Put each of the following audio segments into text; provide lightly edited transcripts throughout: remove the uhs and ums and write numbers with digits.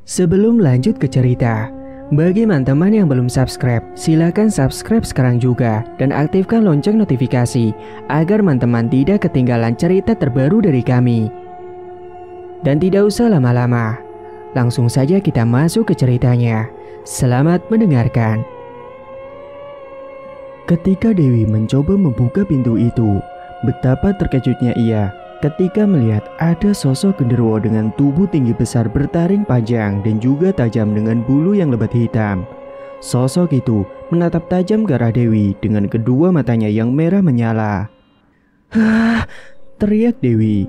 Sebelum lanjut ke cerita, bagi teman-teman yang belum subscribe, silakan subscribe sekarang juga dan aktifkan lonceng notifikasi agar teman-teman tidak ketinggalan cerita terbaru dari kami. Dan tidak usah lama-lama, langsung saja kita masuk ke ceritanya. Selamat mendengarkan. Ketika Dewi mencoba membuka pintu itu, betapa terkejutnya ia ketika melihat ada sosok genderuwo dengan tubuh tinggi besar bertaring panjang dan juga tajam dengan bulu yang lebat hitam. Sosok itu menatap tajam ke arah Dewi dengan kedua matanya yang merah menyala. "Hah!" teriak Dewi.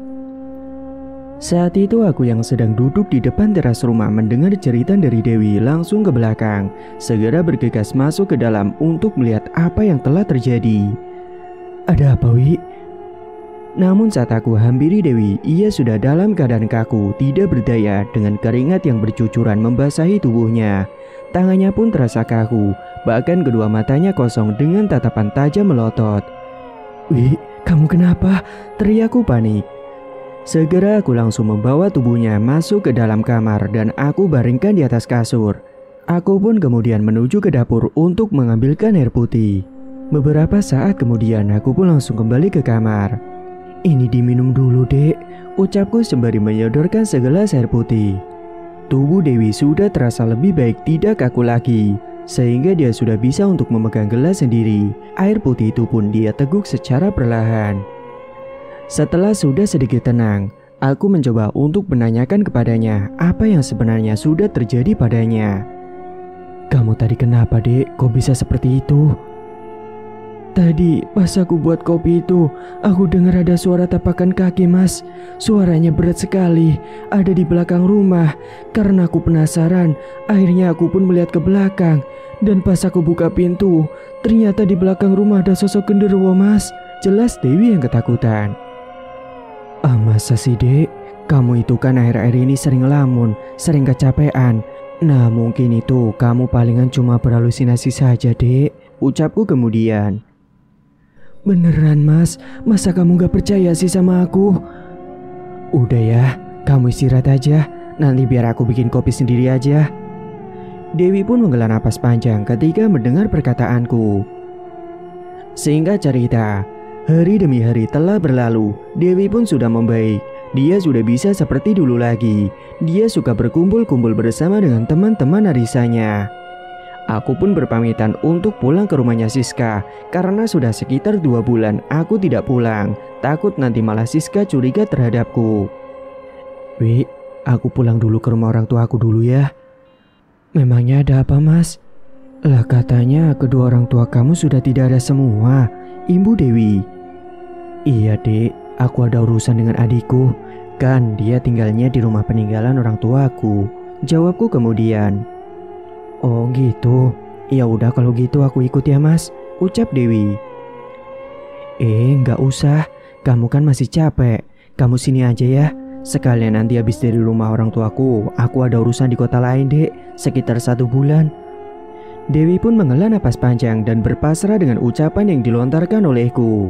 Saat itu aku yang sedang duduk di depan teras rumah mendengar cerita dari Dewi langsung ke belakang, segera bergegas masuk ke dalam untuk melihat apa yang telah terjadi. "Ada apa, Wi?" Namun saat aku hampiri Dewi, ia sudah dalam keadaan kaku, tidak berdaya dengan keringat yang bercucuran membasahi tubuhnya. Tangannya pun terasa kaku, bahkan kedua matanya kosong dengan tatapan tajam melotot. "Wi, kamu kenapa?" teriakku panik. Segera aku langsung membawa tubuhnya masuk ke dalam kamar dan aku baringkan di atas kasur. Aku pun kemudian menuju ke dapur untuk mengambilkan air putih. Beberapa saat kemudian aku pun langsung kembali ke kamar. "Ini diminum dulu, Dek," ucapku sembari menyodorkan segelas air putih. Tubuh Dewi sudah terasa lebih baik, tidak kaku lagi, sehingga dia sudah bisa untuk memegang gelas sendiri. Air putih itu pun dia teguk secara perlahan. Setelah sudah sedikit tenang, aku mencoba untuk menanyakan kepadanya apa yang sebenarnya sudah terjadi padanya. "Kamu tadi kenapa, Dek? Kok bisa seperti itu?" "Tadi pas aku buat kopi itu, aku dengar ada suara tapakan kaki, Mas. Suaranya berat sekali, ada di belakang rumah. Karena aku penasaran, akhirnya aku pun melihat ke belakang. Dan pas aku buka pintu, ternyata di belakang rumah ada sosok genderuwo, Mas," jelas Dewi yang ketakutan. "Ah, masa sih, Dek? Kamu itu kan akhir-akhir ini sering ngelamun, sering kecapean. Nah, mungkin itu kamu palingan cuma berhalusinasi saja, Dek," ucapku kemudian. "Beneran, Mas? Masa kamu gak percaya sih sama aku?" "Udah ya, kamu istirahat aja. Nanti biar aku bikin kopi sendiri aja." Dewi pun menghela napas panjang ketika mendengar perkataanku. Singkat cerita, hari demi hari telah berlalu. Dewi pun sudah membaik. Dia sudah bisa seperti dulu lagi. Dia suka berkumpul-kumpul bersama dengan teman-teman arisanya. Aku pun berpamitan untuk pulang ke rumahnya Siska karena sudah sekitar 2 bulan aku tidak pulang. Takut nanti malah Siska curiga terhadapku. "Wi, aku pulang dulu ke rumah orang tua aku dulu ya." "Memangnya ada apa, Mas?" "Lah katanya kedua orang tua kamu sudah tidak ada semua," imbu Dewi. "Iya, Dek, aku ada urusan dengan adikku. Kan dia tinggalnya di rumah peninggalan orang tuaku," jawabku kemudian. "Oh gitu, ya udah kalau gitu aku ikut ya, Mas," ucap Dewi. Nggak usah, kamu kan masih capek. Kamu sini aja ya. Sekalian nanti habis dari rumah orang tuaku, aku ada urusan di kota lain, Dek, sekitar 1 bulan. Dewi pun menghela napas panjang dan berpasrah dengan ucapan yang dilontarkan olehku.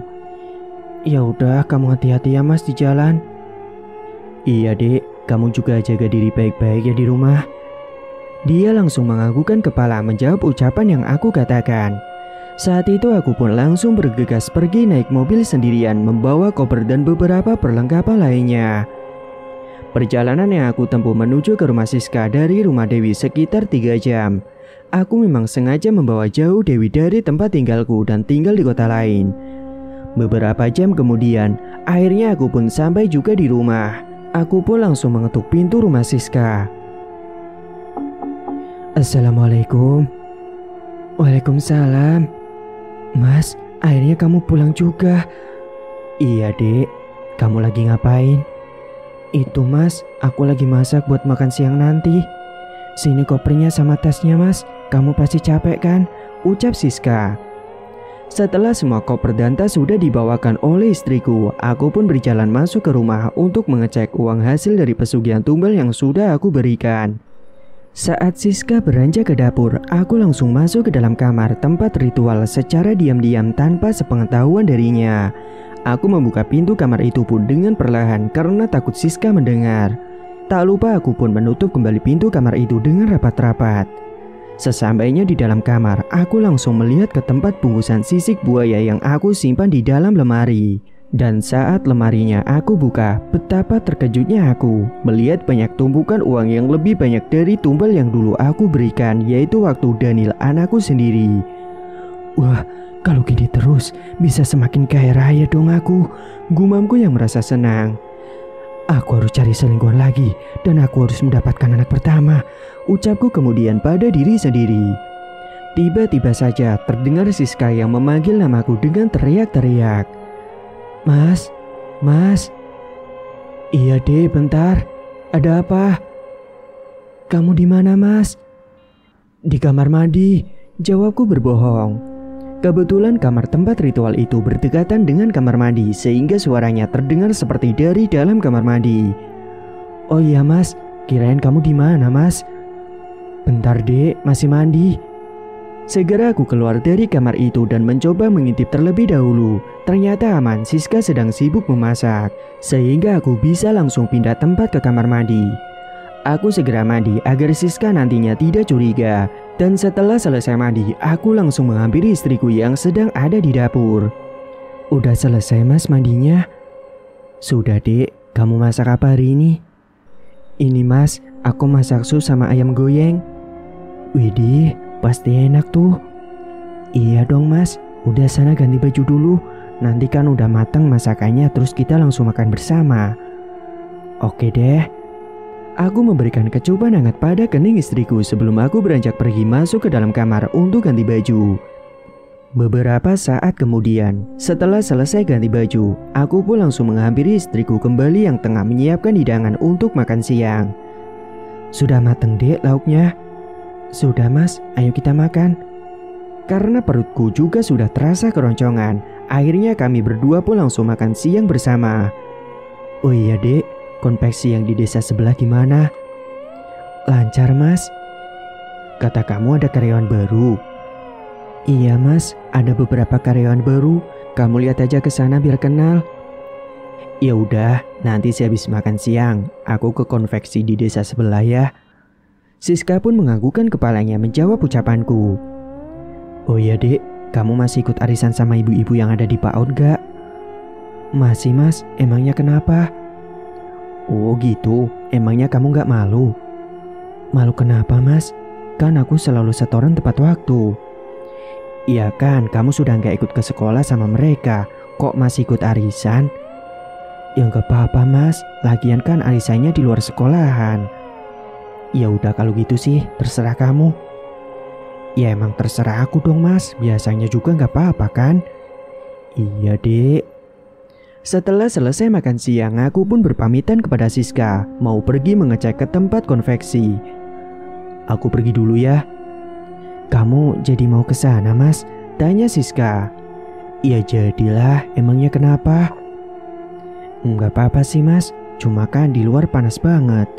"Ya udah, kamu hati-hati ya, Mas, di jalan." "Iya, Dek, kamu juga jaga diri baik-baik ya di rumah." Dia langsung menganggukkan kepala menjawab ucapan yang aku katakan. Saat itu aku pun langsung bergegas pergi naik mobil sendirian membawa koper dan beberapa perlengkapan lainnya. Perjalanan yang aku tempuh menuju ke rumah Siska dari rumah Dewi sekitar 3 jam. Aku memang sengaja membawa jauh Dewi dari tempat tinggalku dan tinggal di kota lain. Beberapa jam kemudian, akhirnya aku pun sampai juga di rumah. Aku pun langsung mengetuk pintu rumah Siska. "Assalamualaikum." "Waalaikumsalam." "Mas, akhirnya kamu pulang juga." "Iya, Dek. Kamu lagi ngapain?" "Itu, Mas, aku lagi masak buat makan siang nanti." "Sini kopernya sama tasnya, Mas. Kamu pasti capek kan?" ucap Siska. Setelah semua koper dan tas sudah dibawakan oleh istriku, aku pun berjalan masuk ke rumah untuk mengecek uang hasil dari pesugihan tumbal yang sudah aku berikan. Saat Siska beranjak ke dapur, aku langsung masuk ke dalam kamar tempat ritual secara diam-diam tanpa sepengetahuan darinya. Aku membuka pintu kamar itu pun dengan perlahan karena takut Siska mendengar. Tak lupa aku pun menutup kembali pintu kamar itu dengan rapat-rapat. Sesampainya di dalam kamar, aku langsung melihat ke tempat bungkusan sisik buaya yang aku simpan di dalam lemari. Dan saat lemarinya aku buka, betapa terkejutnya aku melihat banyak tumpukan uang yang lebih banyak dari tumbal yang dulu aku berikan, yaitu waktu Daniel anakku sendiri. Wah, kalau gini terus bisa semakin kaya raya dong aku, gumamku yang merasa senang. Aku harus cari selingkuhan lagi dan aku harus mendapatkan anak pertama, ucapku kemudian pada diri sendiri. Tiba-tiba saja terdengar Siska yang memanggil namaku dengan teriak-teriak. Mas, Mas. Iya deh, bentar. Ada apa? Kamu di mana, Mas? Di kamar mandi, jawabku berbohong. Kebetulan kamar tempat ritual itu berdekatan dengan kamar mandi sehingga suaranya terdengar seperti dari dalam kamar mandi. Oh iya Mas, kirain kamu di mana Mas? Bentar dek, masih mandi. Segera aku keluar dari kamar itu dan mencoba mengintip terlebih dahulu. Ternyata aman, Siska sedang sibuk memasak, sehingga aku bisa langsung pindah tempat ke kamar mandi. Aku segera mandi agar Siska nantinya tidak curiga. Dan setelah selesai mandi, aku langsung menghampiri istriku yang sedang ada di dapur. Udah selesai Mas mandinya? Sudah dek, kamu masak apa hari ini? Ini Mas, aku masak sus sama ayam goyeng. Widih, pasti enak tuh. Iya dong Mas, udah sana ganti baju dulu. Nanti kan udah matang masakannya terus kita langsung makan bersama. Oke deh. Aku memberikan kecupan hangat pada kening istriku sebelum aku beranjak pergi masuk ke dalam kamar untuk ganti baju. Beberapa saat kemudian, setelah selesai ganti baju, aku pun langsung menghampiri istriku kembali yang tengah menyiapkan hidangan untuk makan siang. Sudah mateng dek lauknya? Sudah Mas, ayo kita makan. Karena perutku juga sudah terasa keroncongan, akhirnya kami berdua pun langsung makan siang bersama. Oh iya dek, konveksi yang di desa sebelah gimana? Lancar Mas. Kata kamu ada karyawan baru. Iya Mas, ada beberapa karyawan baru. Kamu lihat aja ke sana biar kenal. Ya udah, nanti sehabis makan siang, aku ke konveksi di desa sebelah ya. Siska pun menganggukkan kepalanya menjawab ucapanku. Oh iya dek, kamu masih ikut arisan sama ibu-ibu yang ada di PAUD gak? Masih Mas, emangnya kenapa? Oh gitu, emangnya kamu gak malu? Malu kenapa Mas? Kan aku selalu setoran tepat waktu. Iya kan, kamu sudah gak ikut ke sekolah sama mereka, kok masih ikut arisan? Ya gak apa-apa Mas, lagian kan arisannya di luar sekolahan. Ya udah kalau gitu sih, terserah kamu. Ya emang terserah aku dong Mas, biasanya juga gak apa-apa kan? Iya dek. Setelah selesai makan siang, aku pun berpamitan kepada Siska, mau pergi mengecek ke tempat konveksi. Aku pergi dulu ya. Kamu jadi mau ke sana Mas? Tanya Siska. Ya jadilah, emangnya kenapa? Enggak apa-apa sih Mas, cuma kan di luar panas banget.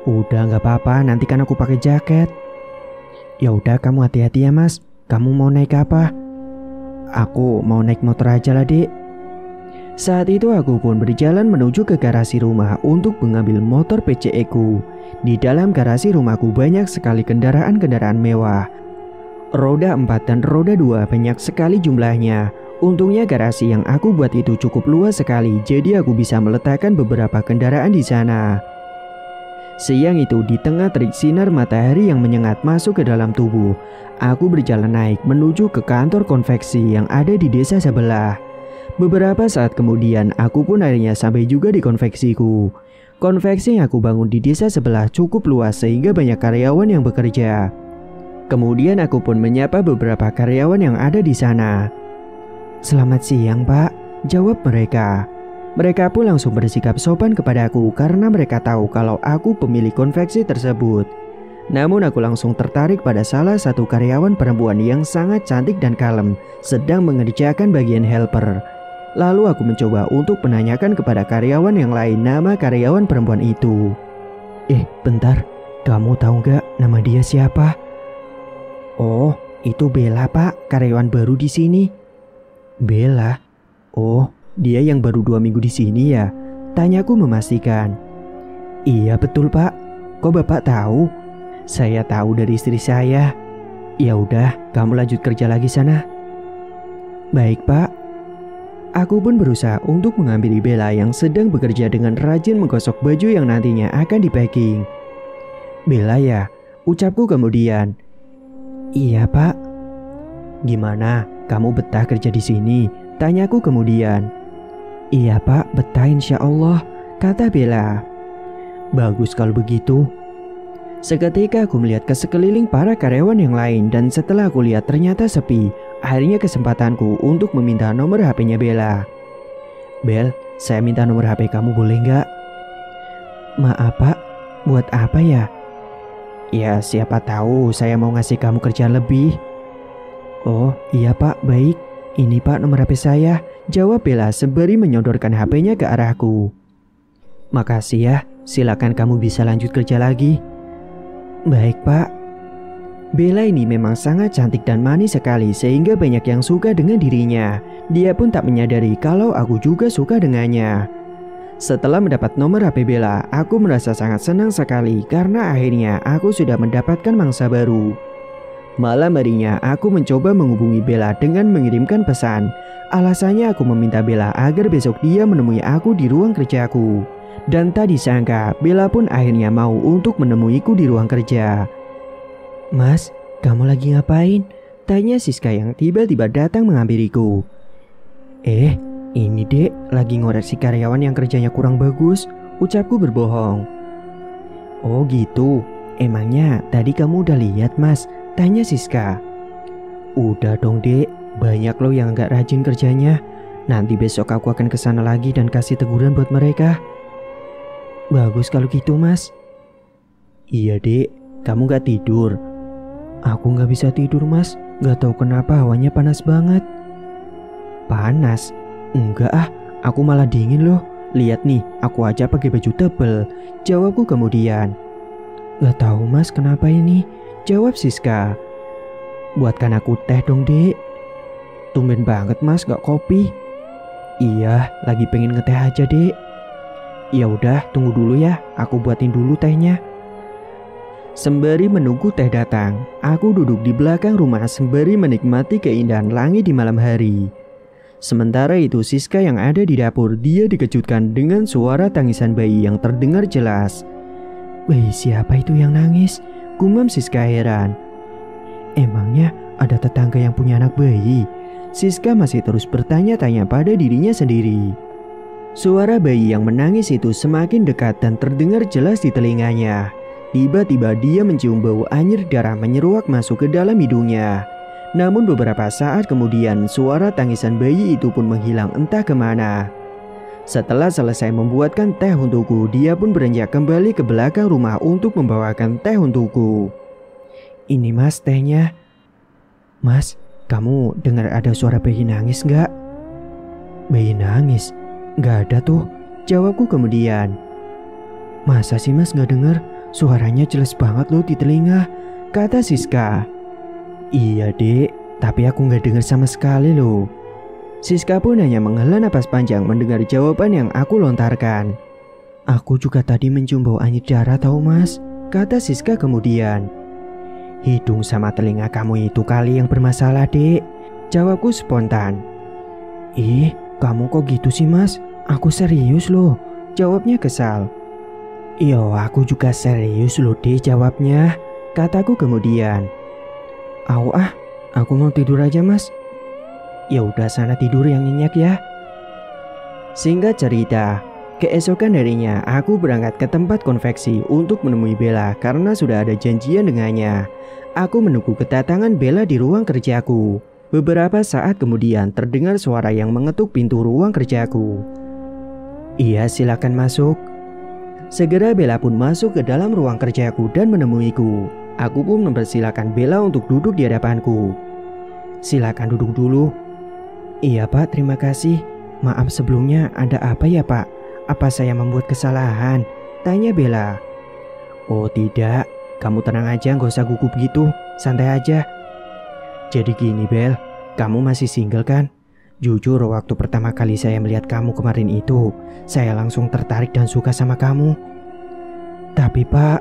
Udah enggak apa-apa, nanti kan aku pakai jaket. Ya udah kamu hati-hati ya Mas. Kamu mau naik apa? Aku mau naik motor aja lah dek. Saat itu aku pun berjalan menuju ke garasi rumah untuk mengambil motor PCE ku. Di dalam garasi rumahku banyak sekali kendaraan-kendaraan mewah. Roda 4 dan roda 2 banyak sekali jumlahnya. Untungnya garasi yang aku buat itu cukup luas sekali, jadi aku bisa meletakkan beberapa kendaraan di sana. Siang itu di tengah terik sinar matahari yang menyengat masuk ke dalam tubuh, aku berjalan naik menuju ke kantor konveksi yang ada di desa sebelah. Beberapa saat kemudian aku pun akhirnya sampai juga di konveksiku. Konveksi yang aku bangun di desa sebelah cukup luas sehingga banyak karyawan yang bekerja. Kemudian aku pun menyapa beberapa karyawan yang ada di sana. Selamat siang Pak, jawab mereka. Mereka pun langsung bersikap sopan kepadaku karena mereka tahu kalau aku pemilik konveksi tersebut. Namun aku langsung tertarik pada salah satu karyawan perempuan yang sangat cantik dan kalem sedang mengerjakan bagian helper. Lalu aku mencoba untuk menanyakan kepada karyawan yang lain nama karyawan perempuan itu. Bentar, kamu tahu gak nama dia siapa? Oh, itu Bella Pak, karyawan baru di sini. Bella? Oh, dia yang baru 2 minggu di sini ya? Tanyaku memastikan. Iya betul Pak. Kok Bapak tahu? Saya tahu dari istri saya. Ya udah, kamu lanjut kerja lagi sana. Baik Pak. Aku pun berusaha untuk menghampiri Bella yang sedang bekerja dengan rajin menggosok baju yang nantinya akan di-packing. Bella ya, ucapku kemudian. Iya Pak. Gimana, kamu betah kerja di sini? Tanyaku kemudian. Iya Pak, betah insya Allah, kata Bella. Bagus kalau begitu. Seketika aku melihat ke sekeliling para karyawan yang lain dan setelah aku lihat ternyata sepi. Akhirnya kesempatanku untuk meminta nomor HP-nya Bella. Bel, saya minta nomor HP kamu boleh nggak? Maaf Pak, buat apa ya? Ya siapa tahu saya mau ngasih kamu kerjaan lebih. Oh iya Pak, baik. Ini Pak nomor HP saya, jawab Bella sembari menyodorkan HP-nya ke arahku. Makasih ya, silakan kamu bisa lanjut kerja lagi. Baik Pak. Bella ini memang sangat cantik dan manis sekali sehingga banyak yang suka dengan dirinya. Dia pun tak menyadari kalau aku juga suka dengannya. Setelah mendapat nomor HP Bella, aku merasa sangat senang sekali karena akhirnya aku sudah mendapatkan mangsa baru. Malam harinya aku mencoba menghubungi Bella dengan mengirimkan pesan. Alasannya aku meminta Bella agar besok dia menemui aku di ruang kerjaku. Dan tak disangka Bella pun akhirnya mau untuk menemuiku di ruang kerja. Mas, kamu lagi ngapain? Tanya Siska yang tiba-tiba datang menghampiriku. Ini dek, lagi ngoreksi karyawan yang kerjanya kurang bagus, ucapku berbohong. Oh gitu, emangnya tadi kamu udah lihat mas? Tanya Siska. Udah dong dek, banyak loh yang gak rajin kerjanya. Nanti besok aku akan kesana lagi dan kasih teguran buat mereka. Bagus kalau gitu mas. Iya dek, kamu gak tidur? Aku gak bisa tidur mas, gak tahu kenapa hawanya panas banget. Panas? Enggak ah, aku malah dingin loh. Lihat nih, aku aja pakai baju tebel, jawabku kemudian. Gak tahu mas kenapa ini, jawab Siska. Buatkan aku teh dong dek. Tumben banget mas gak kopi. Iya, lagi pengen ngeteh aja dek. Ya udah, tunggu dulu ya, aku buatin dulu tehnya. Sembari menunggu teh datang, aku duduk di belakang rumah sembari menikmati keindahan langit di malam hari. Sementara itu Siska yang ada di dapur, dia dikejutkan dengan suara tangisan bayi yang terdengar jelas. Bayi siapa itu yang nangis? Gumam Siska heran. Emangnya ada tetangga yang punya anak bayi? Siska masih terus bertanya-tanya pada dirinya sendiri. Suara bayi yang menangis itu semakin dekat dan terdengar jelas di telinganya. Tiba-tiba dia mencium bau anyir darah menyeruak masuk ke dalam hidungnya. Namun beberapa saat kemudian suara tangisan bayi itu pun menghilang entah kemana. Setelah selesai membuatkan teh untukku, dia pun beranjak kembali ke belakang rumah untuk membawakan teh untukku. Ini mas tehnya. Mas, kamu dengar ada suara bayi nangis gak? Bayi nangis? Gak ada tuh, jawabku kemudian. Masa sih mas gak dengar? Suaranya jelas banget loh di telinga, kata Siska. Iya dek, tapi aku gak dengar sama sekali loh. Siska pun hanya menghela napas panjang mendengar jawaban yang aku lontarkan. Aku juga tadi mencium bau anyir darah tahu mas, kata Siska kemudian. Hidung sama telinga kamu itu kali yang bermasalah dek, jawabku spontan. Kamu kok gitu sih mas? Aku serius loh, jawabnya kesal. Yo, aku juga serius loh deh jawabnya, kataku kemudian. Aku mau tidur aja mas. Ya udah sana tidur yang nyenyak ya. Singkat cerita, keesokan harinya aku berangkat ke tempat konveksi untuk menemui Bella karena sudah ada janjian dengannya. Aku menunggu kedatangan Bella di ruang kerjaku. Beberapa saat kemudian terdengar suara yang mengetuk pintu ruang kerjaku. Iya, silakan masuk. Segera Bella pun masuk ke dalam ruang kerjaku dan menemuiku. Aku pun mempersilahkan Bella untuk duduk di hadapanku. Silakan duduk dulu. Iya pak, terima kasih. Maaf sebelumnya, ada apa ya pak? Apa saya membuat kesalahan? Tanya Bella. Oh tidak, kamu tenang aja, gak usah gugup gitu. Santai aja. Jadi gini Bel, kamu masih single kan? Jujur waktu pertama kali saya melihat kamu kemarin itu, saya langsung tertarik dan suka sama kamu. Tapi Pak,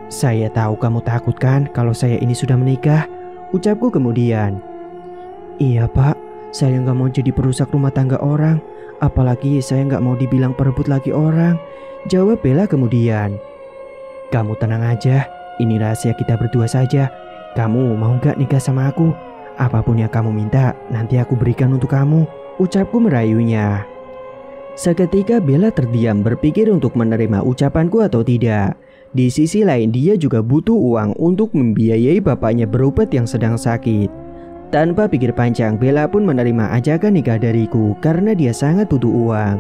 saya tahu kamu takut kan kalau saya ini sudah menikah, ucapku kemudian. Iya Pak, saya nggak mau jadi perusak rumah tangga orang, apalagi saya nggak mau dibilang perebut laki orang, jawab Bella kemudian. Kamu tenang aja, ini rahasia kita berdua saja. Kamu mau nggak nikah sama aku? Apapun yang kamu minta, nanti aku berikan untuk kamu, ucapku merayunya. Seketika Bella terdiam berpikir untuk menerima ucapanku atau tidak. Di sisi lain dia juga butuh uang untuk membiayai bapaknya berobat yang sedang sakit. Tanpa pikir panjang Bella pun menerima ajakan nikah dariku karena dia sangat butuh uang.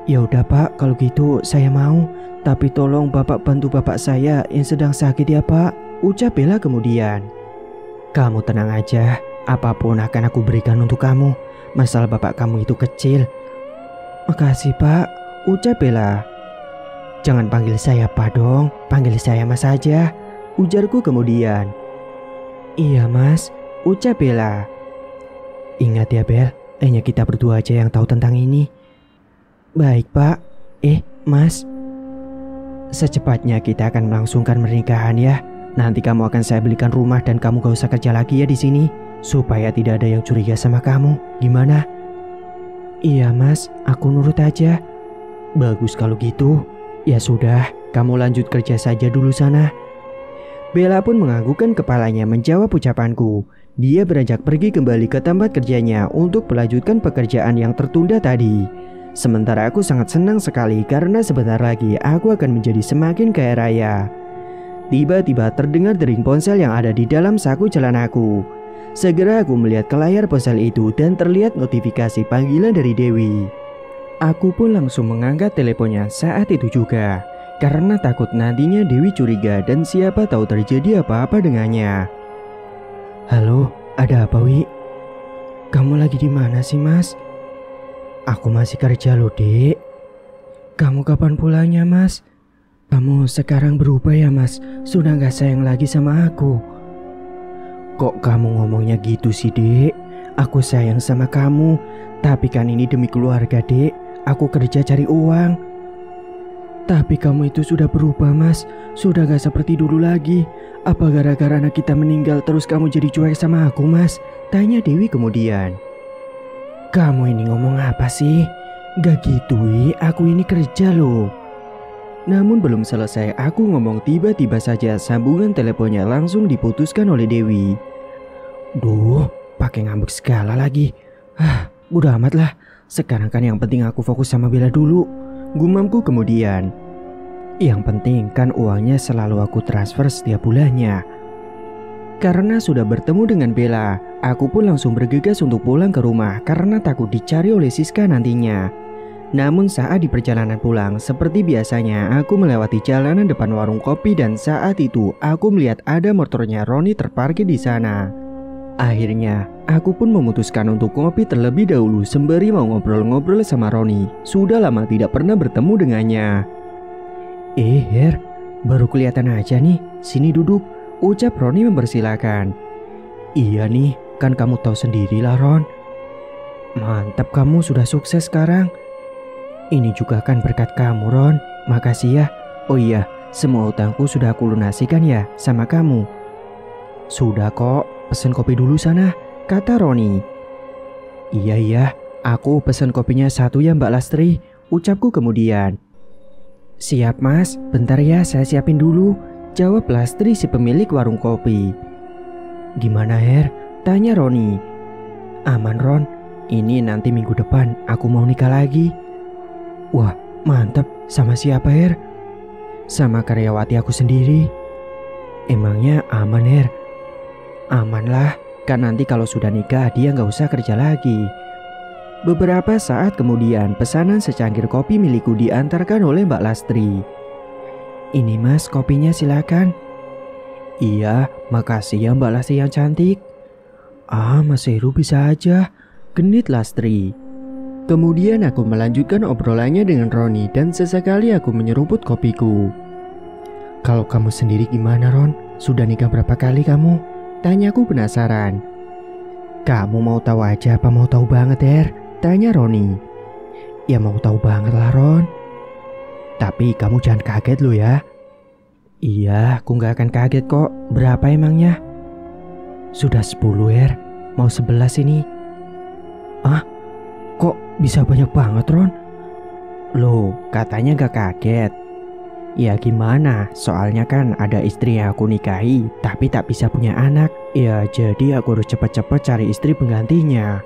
Ya udah Pak, kalau gitu saya mau. Tapi tolong Bapak bantu bapak saya yang sedang sakit ya Pak, ucap Bella kemudian. Kamu tenang aja, apapun akan aku berikan untuk kamu. Masalah bapak kamu itu kecil. Makasih Pak, ucap Bella. Jangan panggil saya Pak dong, panggil saya Mas aja, ujarku kemudian. Iya Mas, ucap Bella. Ingat ya Bel, hanya kita berdua aja yang tahu tentang ini. Baik Pak. Mas, secepatnya kita akan melangsungkan pernikahan ya. Nanti kamu akan saya belikan rumah dan kamu gak usah kerja lagi ya di sini, supaya tidak ada yang curiga sama kamu. Gimana? Iya Mas, aku nurut aja. Bagus kalau gitu. Ya sudah, kamu lanjut kerja saja dulu sana. Bella pun menganggukkan kepalanya menjawab ucapanku. Dia beranjak pergi kembali ke tempat kerjanya untuk melanjutkan pekerjaan yang tertunda tadi. Sementara aku sangat senang sekali karena sebentar lagi aku akan menjadi semakin kaya raya. Tiba-tiba terdengar dering ponsel yang ada di dalam saku celanaku. Segera aku melihat ke layar ponsel itu dan terlihat notifikasi panggilan dari Dewi. Aku pun langsung mengangkat teleponnya saat itu juga, karena takut nantinya Dewi curiga dan siapa tahu terjadi apa-apa dengannya. Halo, ada apa Wi? Kamu lagi di mana sih Mas? Aku masih kerja loh Dek. Kamu kapan pulangnya Mas? Kamu sekarang berubah ya Mas, sudah gak sayang lagi sama aku. Kok kamu ngomongnya gitu sih Dek? Aku sayang sama kamu, tapi kan ini demi keluarga Dek. Aku kerja cari uang. Tapi kamu itu sudah berubah Mas, sudah gak seperti dulu lagi. Apa gara-gara anak kita meninggal terus kamu jadi cuek sama aku Mas? Tanya Dewi kemudian. Kamu ini ngomong apa sih? Gak gitu Wi, aku ini kerja loh. Namun belum selesai aku ngomong tiba-tiba saja sambungan teleponnya langsung diputuskan oleh Dewi. Duh, pakai ngambek segala lagi. Udah amat lah. Sekarang kan yang penting aku fokus sama Bella dulu, gumamku kemudian. Yang penting kan uangnya selalu aku transfer setiap bulannya. Karena sudah bertemu dengan Bella, aku pun langsung bergegas untuk pulang ke rumah karena takut dicari oleh Siska nantinya. Namun saat di perjalanan pulang, seperti biasanya aku melewati jalanan depan warung kopi dan saat itu aku melihat ada motornya Roni terparkir di sana. Akhirnya, aku pun memutuskan untuk ngopi terlebih dahulu sembari mau ngobrol-ngobrol sama Roni. Sudah lama tidak pernah bertemu dengannya. Her, baru kelihatan aja nih, sini duduk, ucap Roni mempersilahkan. Iya nih, kan kamu tahu sendirilah Ron. Mantap kamu sudah sukses sekarang. Ini juga kan berkat kamu Ron, makasih ya. Oh iya, semua utangku sudah aku lunasikan ya sama kamu. Sudah kok, pesen kopi dulu sana, kata Roni. Iya, aku pesen kopinya satu ya Mbak Lastri, ucapku kemudian. Siap Mas, bentar ya saya siapin dulu, jawab Lastri si pemilik warung kopi. Gimana Her? Tanya Roni. Aman Ron, ini nanti minggu depan aku mau nikah lagi. Wah mantap, sama siapa Her? Sama karyawati aku sendiri. Emangnya aman Her? Aman lah, kan nanti kalau sudah nikah dia nggak usah kerja lagi. Beberapa saat kemudian pesanan secangkir kopi milikku diantarkan oleh Mbak Lastri. Ini Mas kopinya silakan. Iya, makasih ya Mbak Lastri yang cantik. Mas Heru bisa aja, genit Lastri. Kemudian aku melanjutkan obrolannya dengan Roni dan sesekali aku menyeruput kopiku. Kalau kamu sendiri gimana Ron? Sudah nikah berapa kali kamu? Tanyaku penasaran. Kamu mau tahu aja apa mau tahu banget Her? Tanya Roni. Ya mau tahu banget lah Ron. Tapi kamu jangan kaget lo ya. Iya, aku gak akan kaget kok. Berapa emangnya? Sudah 10 Er. Mau 11 ini. Ah, kok bisa banyak banget Ron? Loh, katanya gak kaget. Ya gimana, soalnya kan ada istri yang aku nikahi, tapi tak bisa punya anak. Ya jadi aku harus cepat-cepat cari istri penggantinya.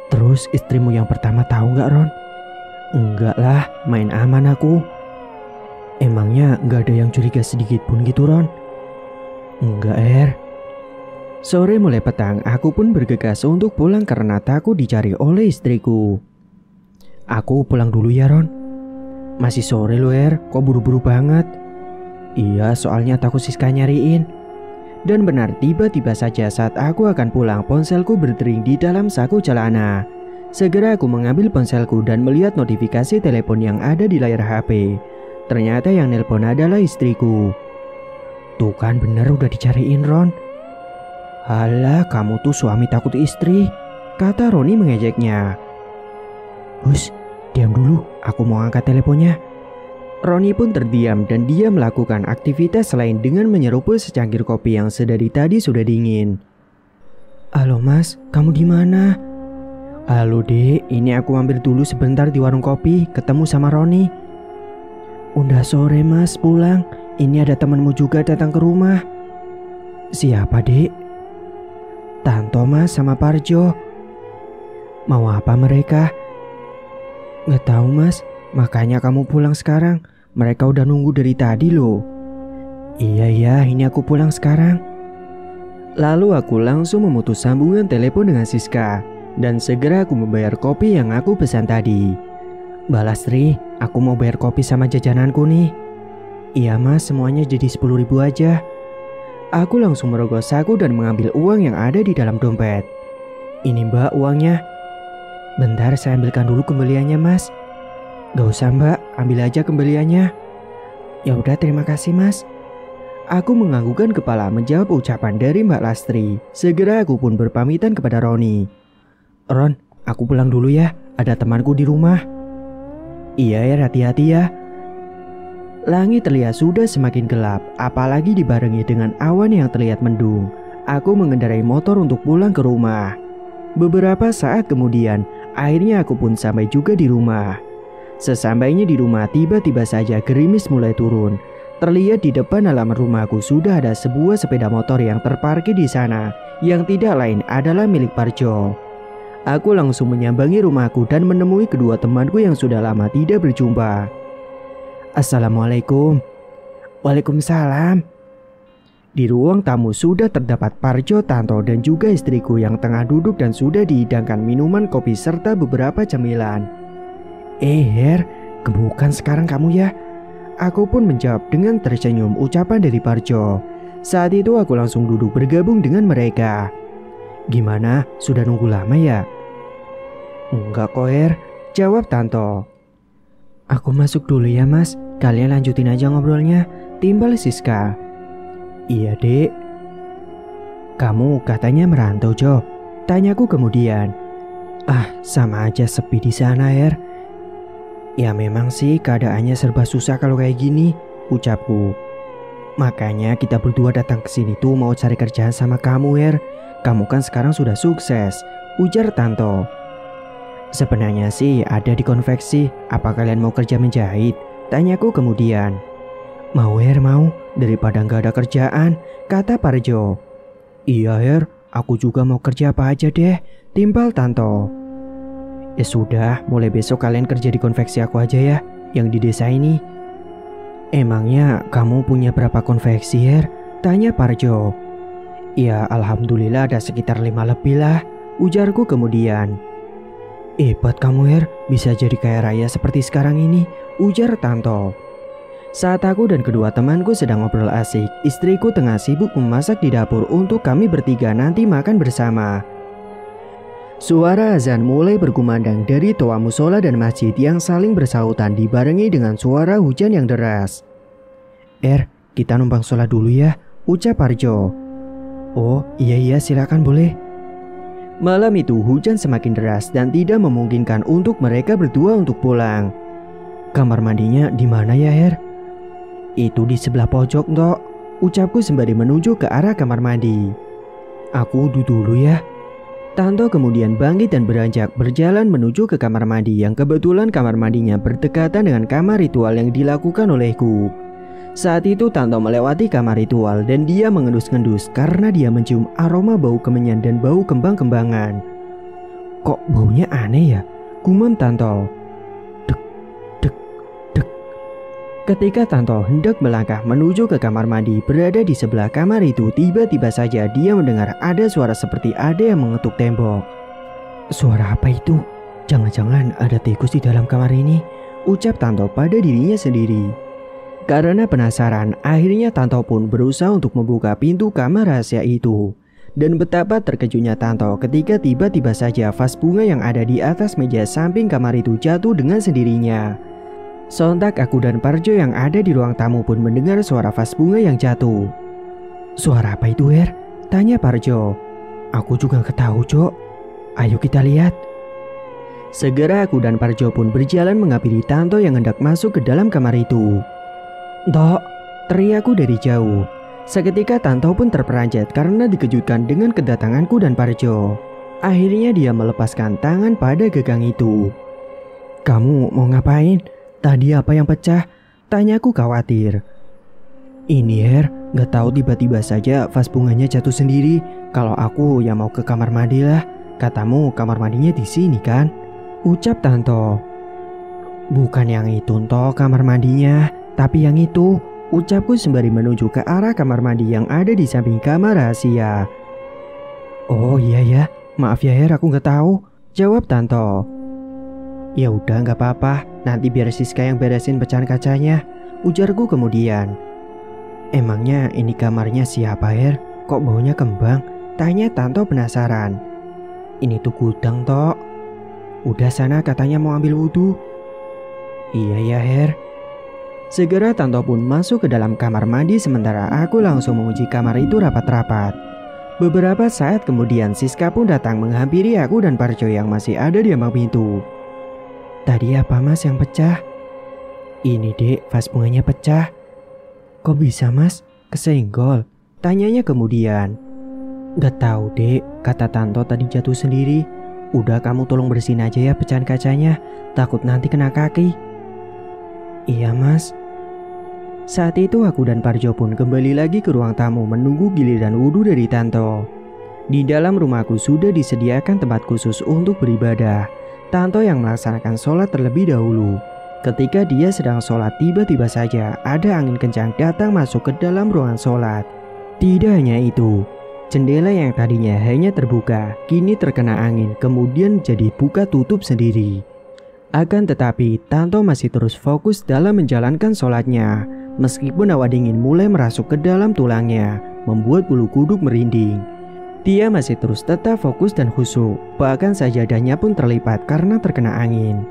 Terus istrimu yang pertama tahu gak Ron? Enggak lah, main aman aku. Emangnya gak ada yang curiga sedikit pun gitu Ron? Enggak Er. Sore mulai petang, aku pun bergegas untuk pulang karena takut dicari oleh istriku. Aku pulang dulu ya Ron. Masih sore loh Er, kok buru-buru banget? Iya, soalnya takut Siska nyariin. Dan benar, tiba-tiba saja saat aku akan pulang, ponselku berdering di dalam saku celana. Segera aku mengambil ponselku dan melihat notifikasi telepon yang ada di layar HP. Ternyata yang nelpon adalah istriku. Tuh kan bener udah dicariin Ron. Halah, kamu tuh suami takut istri, kata Roni mengejeknya. Hus, diam dulu, aku mau angkat teleponnya. Roni pun terdiam dan dia melakukan aktivitas lain dengan menyeruput secangkir kopi yang sedari tadi sudah dingin. Halo mas, kamu di mana? Halo dek, ini aku mampir dulu sebentar di warung kopi, ketemu sama Roni. Udah sore mas, pulang. Ini ada temanmu juga datang ke rumah. Siapa dek? Tanto mas sama Parjo. Mau apa mereka? Nggak tahu mas, makanya kamu pulang sekarang. Mereka udah nunggu dari tadi loh. Iya, ini aku pulang sekarang. Lalu aku langsung memutus sambungan telepon dengan Siska. Dan segera aku membayar kopi yang aku pesan tadi. Mbak Lastri, aku mau bayar kopi sama jajananku nih. Iya mas, semuanya jadi 10.000 aja. Aku langsung merogoh saku dan mengambil uang yang ada di dalam dompet. Ini mbak uangnya. Bentar, saya ambilkan dulu kembaliannya mas. Gak usah mbak, ambil aja kembaliannya. Ya udah, terima kasih mas. Aku menganggukkan kepala menjawab ucapan dari Mbak Lastri. Segera aku pun berpamitan kepada Roni. Ron, aku pulang dulu ya, ada temanku di rumah. Iya ya, hati-hati ya. Langit terlihat sudah semakin gelap, apalagi dibarengi dengan awan yang terlihat mendung. Aku mengendarai motor untuk pulang ke rumah. Beberapa saat kemudian, akhirnya aku pun sampai juga di rumah. Sesampainya di rumah, tiba-tiba saja gerimis mulai turun. Terlihat di depan halaman rumahku sudah ada sebuah sepeda motor yang terparkir di sana, yang tidak lain adalah milik Parjo. Aku langsung menyambangi rumahku dan menemui kedua temanku yang sudah lama tidak berjumpa. Assalamualaikum. Waalaikumsalam. Di ruang tamu sudah terdapat Parjo, Tanto dan juga istriku yang tengah duduk dan sudah dihidangkan minuman kopi serta beberapa cemilan. Her, gemukan sekarang kamu ya. Aku pun menjawab dengan tersenyum ucapan dari Parjo. Saat itu aku langsung duduk bergabung dengan mereka. Gimana, sudah nunggu lama ya? Enggak kok Her, jawab Tanto. Aku masuk dulu ya mas, kalian lanjutin aja ngobrolnya, timbal Siska. Iya dek. Kamu katanya merantau Jo? Tanyaku kemudian. Ah, sama aja sepi di sana Her. Ya memang sih keadaannya serba susah kalau kayak gini, ucapku. Makanya kita berdua datang ke sini tuh mau cari kerjaan sama kamu Her. Kamu kan sekarang sudah sukses, ujar Tanto. Sebenarnya sih ada di konveksi, apa kalian mau kerja menjahit? Tanyaku kemudian. Mau Her, mau, daripada nggak ada kerjaan, kata Parjo. Iya Her, aku juga mau kerja apa aja deh, timbal Tanto. Ya sudah, mulai besok kalian kerja di konveksi aku aja ya, yang di desa ini. Emangnya kamu punya berapa konveksi Her? Tanya Parjo. Ya alhamdulillah ada sekitar 5 lebih lah, ujarku kemudian. Hebat kamu Her, bisa jadi kaya raya seperti sekarang ini, ujar Tanto. Saat aku dan kedua temanku sedang ngobrol asik, istriku tengah sibuk memasak di dapur untuk kami bertiga nanti makan bersama. Suara azan mulai berkumandang dari toa musola dan masjid yang saling bersahutan dibarengi dengan suara hujan yang deras. Kita numpang sholat dulu ya, ucap Parjo. Oh iya silakan boleh. Malam itu hujan semakin deras dan tidak memungkinkan untuk mereka berdua untuk pulang. Kamar mandinya di mana ya, Her? Itu di sebelah pojok, Tok. Ucapku sembari menuju ke arah kamar mandi. Aku wudhu dulu ya. Tanto kemudian bangkit dan beranjak berjalan menuju ke kamar mandi yang kebetulan kamar mandinya berdekatan dengan kamar ritual yang dilakukan olehku. Saat itu Tanto melewati kamar ritual dan dia mengendus-ngendus karena dia mencium aroma bau kemenyan dan bau kembang-kembangan. Kok baunya aneh ya? Gumam Tanto. Ketika Tanto hendak melangkah menuju ke kamar mandi berada di sebelah kamar itu, tiba-tiba saja dia mendengar ada suara seperti ada yang mengetuk tembok. Suara apa itu? Jangan-jangan ada tikus di dalam kamar ini, ucap Tanto pada dirinya sendiri. Karena penasaran, akhirnya Tanto pun berusaha untuk membuka pintu kamar rahasia itu. Dan betapa terkejutnya Tanto ketika tiba-tiba saja vas bunga yang ada di atas meja samping kamar itu jatuh dengan sendirinya. Sontak aku dan Parjo yang ada di ruang tamu pun mendengar suara vas bunga yang jatuh. Suara apa itu, Her? Tanya Parjo. Aku juga gak tahu, Cok. Ayo kita lihat. Segera aku dan Parjo pun berjalan menghampiri Tanto yang hendak masuk ke dalam kamar itu. Tok, teriakku dari jauh. Seketika Tanto pun terperanjat karena dikejutkan dengan kedatanganku dan Parjo. Akhirnya dia melepaskan tangan pada gagang itu. Kamu mau ngapain? Tadi apa yang pecah? Tanyaku khawatir. Ini, Her, gak tahu tiba-tiba saja vas bunganya jatuh sendiri. Kalau aku ya mau ke kamar mandi lah. Katamu kamar mandinya di sini kan? Ucap Tanto. Bukan yang itu, Tok, kamar mandinya. Tapi yang itu, ucapku sembari menuju ke arah kamar mandi yang ada di samping kamar rahasia. Oh iya ya, maaf ya, Her, aku gak tahu. Jawab Tanto. Ya udah nggak apa-apa, nanti biar Siska yang beresin pecahan kacanya, ujarku kemudian. Emangnya ini kamarnya siapa, Her? Kok baunya kembang? Tanya Tanto penasaran. Ini tuh gudang, Tok. Udah sana katanya mau ambil wudhu. Iya ya, Her. Segera Tanto pun masuk ke dalam kamar mandi sementara aku langsung menguji kamar itu rapat-rapat. Beberapa saat kemudian Siska pun datang menghampiri aku dan Parjo yang masih ada di ambang pintu. Tadi apa, Mas, yang pecah? Ini, Dek, vas bunganya pecah. Kok bisa, Mas? Kesenggol? Tanyanya kemudian. Gak tahu, Dek, kata Tanto tadi jatuh sendiri. Udah kamu tolong bersihin aja ya pecahan kacanya, takut nanti kena kaki. Iya, Mas. Saat itu aku dan Parjo pun kembali lagi ke ruang tamu menunggu giliran wudhu dari Tanto. Di dalam rumahku sudah disediakan tempat khusus untuk beribadah. Tanto yang melaksanakan sholat terlebih dahulu. Ketika dia sedang sholat, tiba-tiba saja ada angin kencang datang masuk ke dalam ruangan sholat. Tidak hanya itu, jendela yang tadinya hanya terbuka, kini terkena angin kemudian jadi buka tutup sendiri. Akan tetapi, Tanto masih terus fokus dalam menjalankan sholatnya. Meskipun hawa dingin mulai merasuk ke dalam tulangnya, membuat bulu kuduk merinding. Dia masih terus tetap fokus dan khusyuk, bahkan sajadahnya pun terlipat karena terkena angin.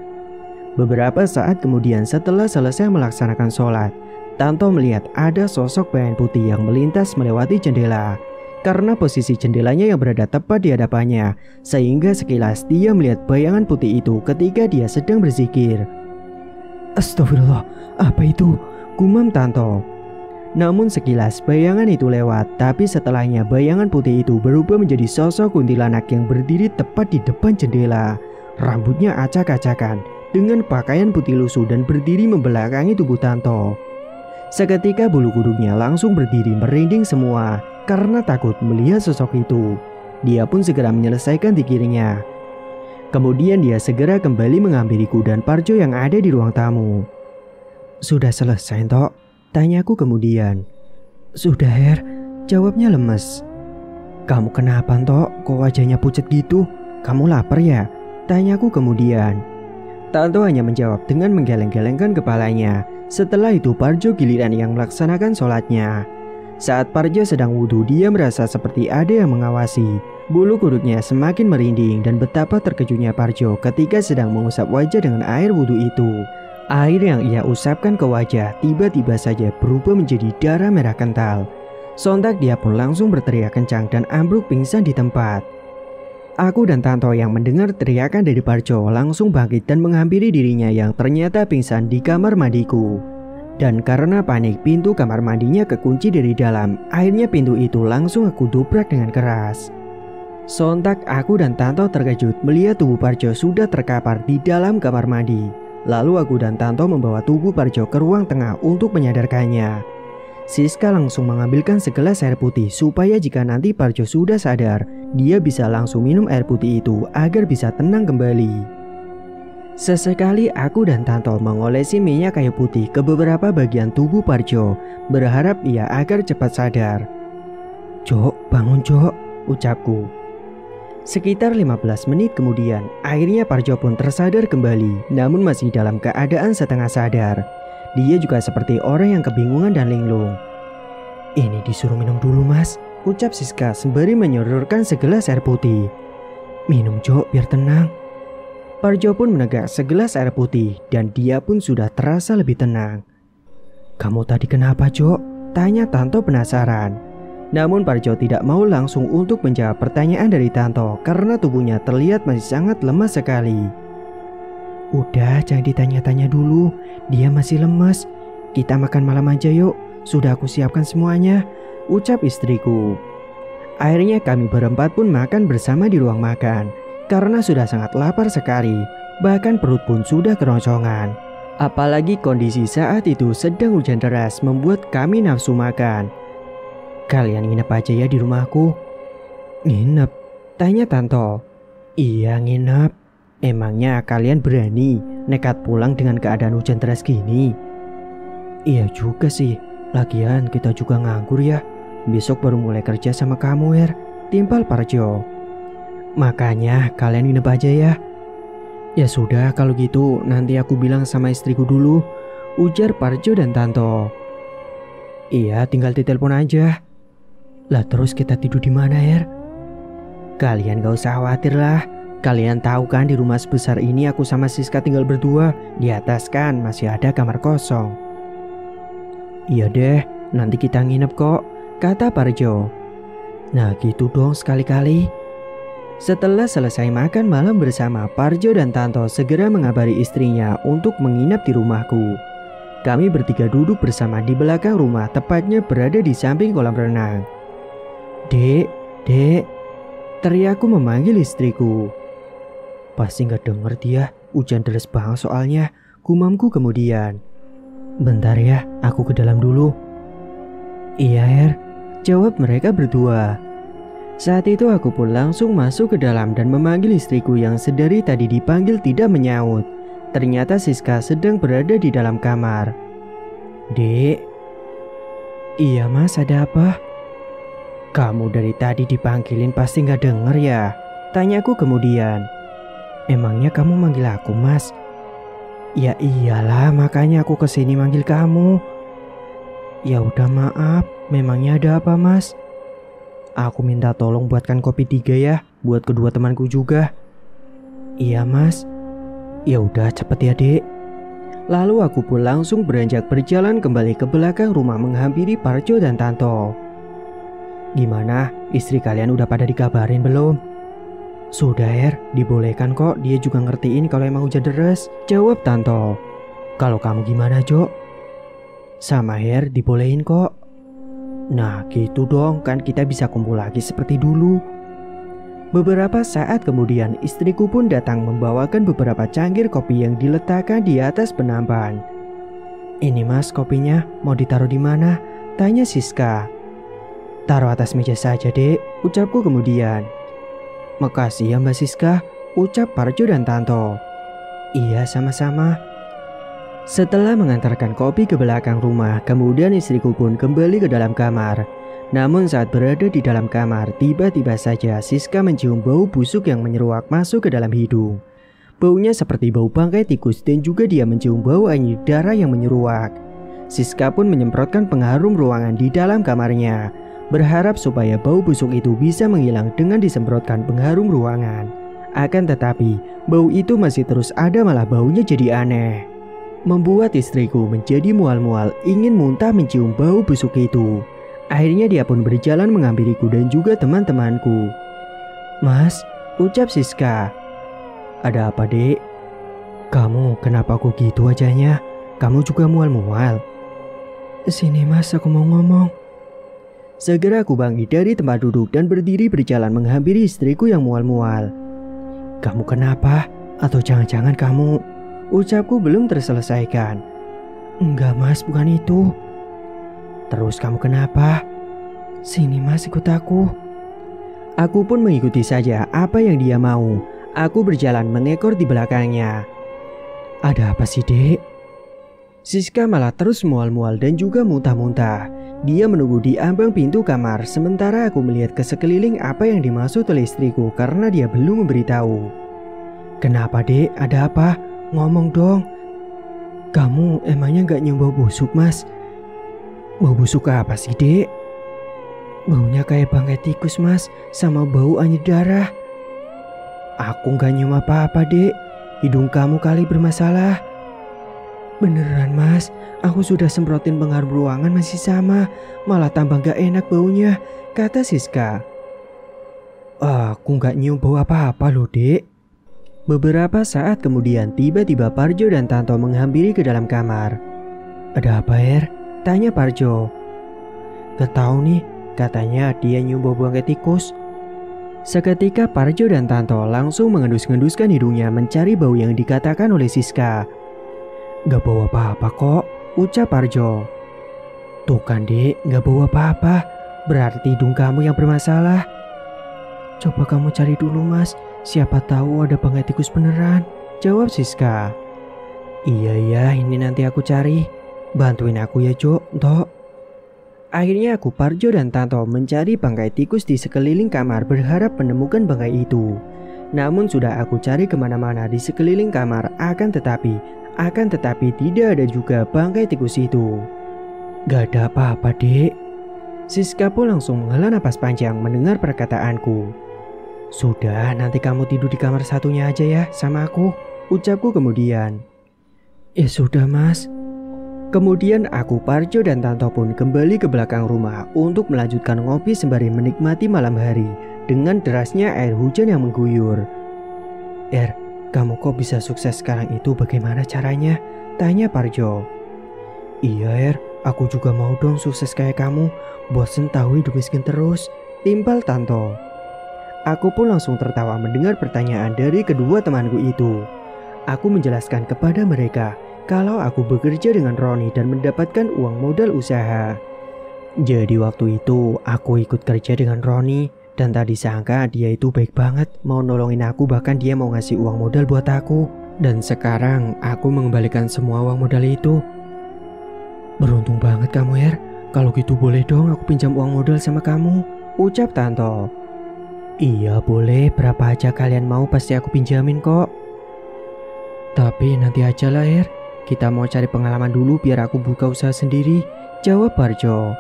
Beberapa saat kemudian setelah selesai melaksanakan sholat, Tanto melihat ada sosok bayangan putih yang melintas melewati jendela. Karena posisi jendelanya yang berada tepat di hadapannya, sehingga sekilas dia melihat bayangan putih itu ketika dia sedang berzikir. Astagfirullah, apa itu? Gumam Tanto. Namun sekilas bayangan itu lewat, tapi setelahnya bayangan putih itu berubah menjadi sosok kuntilanak yang berdiri tepat di depan jendela. Rambutnya acak-acakan, dengan pakaian putih lusuh dan berdiri membelakangi tubuh Tanto. Seketika bulu kuduknya langsung berdiri merinding semua karena takut melihat sosok itu. Dia pun segera menyelesaikan zikirnya. Kemudian dia segera kembali menghampiriku dan Parjo yang ada di ruang tamu. Sudah selesai, Tok? Tanyaku kemudian. Sudah, Her, jawabnya lemes. Kamu kenapa, Tok? Kok wajahnya pucat gitu? Kamu lapar ya? Tanyaku kemudian. Tanto hanya menjawab dengan menggeleng-gelengkan kepalanya. Setelah itu Parjo giliran yang melaksanakan sholatnya. Saat Parjo sedang wudhu, dia merasa seperti ada yang mengawasi. Bulu kuduknya semakin merinding dan betapa terkejutnya Parjo ketika sedang mengusap wajah dengan air wudhu itu. Air yang ia usapkan ke wajah tiba-tiba saja berubah menjadi darah merah kental. Sontak dia pun langsung berteriak kencang dan ambruk pingsan di tempat. Aku dan Tanto yang mendengar teriakan dari Parjo langsung bangkit dan menghampiri dirinya yang ternyata pingsan di kamar mandiku. Dan karena panik pintu kamar mandinya kekunci dari dalam, akhirnya pintu itu langsung aku dobrak dengan keras. Sontak aku dan Tanto terkejut melihat tubuh Parjo sudah terkapar di dalam kamar mandi. Lalu aku dan Tanto membawa tubuh Parjo ke ruang tengah untuk menyadarkannya. Siska langsung mengambilkan segelas air putih supaya jika nanti Parjo sudah sadar, dia bisa langsung minum air putih itu agar bisa tenang kembali. Sesekali aku dan Tanto mengolesi minyak kayu putih ke beberapa bagian tubuh Parjo, berharap ia agar cepat sadar. "Jok, bangun Jok," ucapku. Sekitar 15 menit kemudian, akhirnya Parjo pun tersadar kembali, namun masih dalam keadaan setengah sadar. Dia juga seperti orang yang kebingungan dan linglung. "Ini disuruh minum dulu Mas," ucap Siska sembari menyodorkan segelas air putih. "Minum Jok biar tenang." Parjo pun menegak segelas air putih dan dia pun sudah terasa lebih tenang. "Kamu tadi kenapa Jok?" tanya Tanto penasaran. Namun Parjo tidak mau langsung untuk menjawab pertanyaan dari Tanto karena tubuhnya terlihat masih sangat lemas sekali. "Udah, jangan ditanya-tanya dulu. Dia masih lemas. Kita makan malam aja yuk. Sudah aku siapkan semuanya," ucap istriku. Akhirnya kami berempat pun makan bersama di ruang makan. Karena sudah sangat lapar sekali. Bahkan perut pun sudah keroncongan. Apalagi kondisi saat itu sedang hujan deras membuat kami nafsu makan. "Kalian nginep aja ya di rumahku." "Nginep?" tanya Tanto. "Iya nginep. Emangnya kalian berani nekat pulang dengan keadaan hujan deras gini?" "Iya juga sih. Lagian kita juga nganggur ya. Besok baru mulai kerja sama kamu Er," timpal Parjo. "Makanya kalian nginep aja ya." "Ya sudah kalau gitu nanti aku bilang sama istriku dulu," ujar Parjo dan Tanto. "Iya tinggal ditelepon aja." "Lah terus kita tidur di mana Er?" "Kalian gak usah khawatir lah. Kalian tahu kan di rumah sebesar ini aku sama Siska tinggal berdua. Di atas kan masih ada kamar kosong." "Iya deh, nanti kita nginep kok," kata Parjo. "Nah gitu dong sekali-kali." Setelah selesai makan malam bersama, Parjo dan Tanto segera mengabari istrinya untuk menginap di rumahku. Kami bertiga duduk bersama di belakang rumah, tepatnya berada di samping kolam renang. "Dek, Dek," teriakku memanggil istriku. "Pasti gak denger dia, hujan deras banget soalnya," gumamku kemudian. "Bentar ya, aku ke dalam dulu." "Iya Er," jawab mereka berdua. Saat itu aku pun langsung masuk ke dalam dan memanggil istriku yang sedari tadi dipanggil tidak menyaut. Ternyata Siska sedang berada di dalam kamar. "Dek." "Iya Mas, ada apa?" "Kamu dari tadi dipanggilin pasti gak denger ya?" tanyaku kemudian. "Emangnya kamu manggil aku Mas?" "Ya iyalah, makanya aku kesini manggil kamu." "Ya udah maaf, memangnya ada apa Mas?" "Aku minta tolong buatkan kopi 3 ya, buat kedua temanku juga." "Iya Mas." "Ya udah cepet ya Dek." Lalu aku pun langsung beranjak berjalan kembali ke belakang rumah menghampiri Parjo dan Tanto. "Gimana, istri kalian udah pada dikabarin belum?" "Sudah Er, dibolehkan kok, dia juga ngertiin kalau emang hujan deras," jawab Tanto. "Kalau kamu gimana Jo?" "Sama Er, dibolehin kok." "Nah gitu dong, kan kita bisa kumpul lagi seperti dulu." Beberapa saat kemudian istriku pun datang membawakan beberapa cangkir kopi yang diletakkan di atas penampan. "Ini Mas kopinya, mau ditaruh di mana?" tanya Siska. "Taruh atas meja saja Dek," ucapku kemudian. "Makasih ya Mbak Siska," ucap Parjo dan Tanto. "Iya sama-sama." Setelah mengantarkan kopi ke belakang rumah, kemudian istriku pun kembali ke dalam kamar. Namun saat berada di dalam kamar, tiba-tiba saja Siska mencium bau busuk yang menyeruak masuk ke dalam hidung. Baunya seperti bau bangkai tikus dan juga dia mencium bau anyir darah yang menyeruak. Siska pun menyemprotkan pengharum ruangan di dalam kamarnya, berharap supaya bau busuk itu bisa menghilang dengan disemprotkan pengharum ruangan. Akan tetapi, bau itu masih terus ada, malah baunya jadi aneh. Membuat istriku menjadi mual-mual ingin muntah mencium bau busuk itu. Akhirnya dia pun berjalan menghampiriku dan juga teman-temanku. "Mas, ucap Siska. Ada apa, Dek? Kamu kenapa kok gitu wajahnya? Kamu juga mual-mual. Sini Mas, aku mau ngomong. Segera aku bangkit dari tempat duduk dan berdiri berjalan menghampiri istriku yang mual-mual. Kamu kenapa? Atau jangan-jangan kamu... Ucapku belum terselesaikan. Enggak Mas, bukan itu. Terus kamu kenapa? Sini Mas, ikut aku. Aku pun mengikuti saja apa yang dia mau. Aku berjalan mengekor di belakangnya. Ada apa sih, Dek? Siska malah terus mual-mual dan juga muntah-muntah. Dia menunggu di ambang pintu kamar, sementara aku melihat ke sekeliling apa yang dimaksud oleh istriku karena dia belum memberitahu. Kenapa, Dek? Ada apa? Ngomong dong. Kamu emangnya gak nyium bau busuk, Mas? Bau busuk apa sih, Dek? Baunya kayak bangkai tikus, Mas, sama bau anyir darah. Aku gak nyium apa-apa, Dek. Hidung kamu kali bermasalah. Beneran Mas, aku sudah semprotin pengharum ruangan masih sama, malah tambah gak enak baunya, kata Siska. Aku gak nyium bau apa-apa loh, Dek. Beberapa saat kemudian tiba-tiba Parjo dan Tanto menghampiri ke dalam kamar. Ada apa, Er? Tanya Parjo. Gak tahu nih, katanya dia nyium bau bangkai tikus. Seketika Parjo dan Tanto langsung mengendus-enduskan hidungnya mencari bau yang dikatakan oleh Siska. Gak bau apa-apa kok, ucap Parjo. Tuh kan, Dek, gak bau apa-apa. Berarti hidung kamu yang bermasalah. Coba kamu cari dulu, Mas. Siapa tahu ada bangkai tikus beneran, jawab Siska. Iya, ini nanti aku cari. Bantuin aku ya, Jo, Tok. Akhirnya aku, Parjo dan Tanto mencari bangkai tikus di sekeliling kamar berharap menemukan bangkai itu. Namun sudah aku cari kemana-mana di sekeliling kamar, akan tetapi tidak ada juga bangkai tikus itu. Gak ada apa-apa, Dek. Siska pun langsung menghela napas panjang mendengar perkataanku. Sudah, nanti kamu tidur di kamar satunya aja ya sama aku, ucapku kemudian. Sudah Mas. Kemudian aku, Parjo dan Tanto pun kembali ke belakang rumah untuk melanjutkan ngopi sembari menikmati malam hari dengan derasnya air hujan yang mengguyur. Kamu kok bisa sukses sekarang itu, bagaimana caranya? Tanya Parjo. Iya aku juga mau dong sukses kayak kamu. Bosen tahu hidup miskin terus, timpal Tanto. Aku pun langsung tertawa mendengar pertanyaan dari kedua temanku itu. Aku menjelaskan kepada mereka kalau aku bekerja dengan Roni dan mendapatkan uang modal usaha. Jadi waktu itu aku ikut kerja dengan Roni. Dan tadi sangka dia itu baik banget, mau nolongin aku, bahkan dia mau ngasih uang modal buat aku. Dan sekarang aku mengembalikan semua uang modal itu. Beruntung banget kamu, Kalau gitu boleh dong aku pinjam uang modal sama kamu, ucap Tanto. Iya boleh, berapa aja kalian mau pasti aku pinjamin kok. Tapi nanti aja lah, Kita mau cari pengalaman dulu biar aku buka usaha sendiri, jawab Parjo.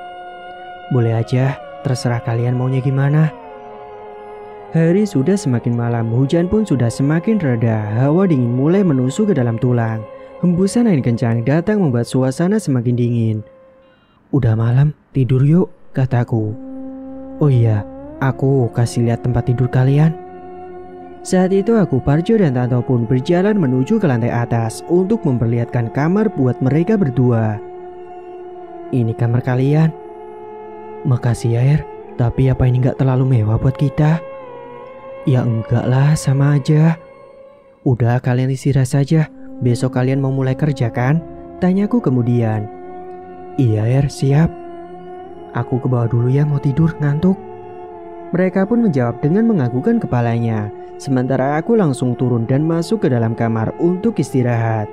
Boleh aja, terserah kalian maunya gimana. Hari sudah semakin malam, hujan pun sudah semakin reda, hawa dingin mulai menusuk ke dalam tulang. Hembusan angin kencang datang membuat suasana semakin dingin. Udah malam, tidur yuk, kataku. Oh iya, aku kasih lihat tempat tidur kalian. Saat itu aku, Parjo dan Tanto pun berjalan menuju ke lantai atas untuk memperlihatkan kamar buat mereka berdua. Ini kamar kalian. Makasih ya, tapi apa ini gak terlalu mewah buat kita? Ya enggak lah, sama aja. Udah kalian istirahat saja, besok kalian mau mulai kerja kan? Tanyaku kemudian. Iya siap. Aku ke bawah dulu ya, mau tidur, ngantuk. Mereka pun menjawab dengan menganggukkan kepalanya. Sementara aku langsung turun dan masuk ke dalam kamar untuk istirahat.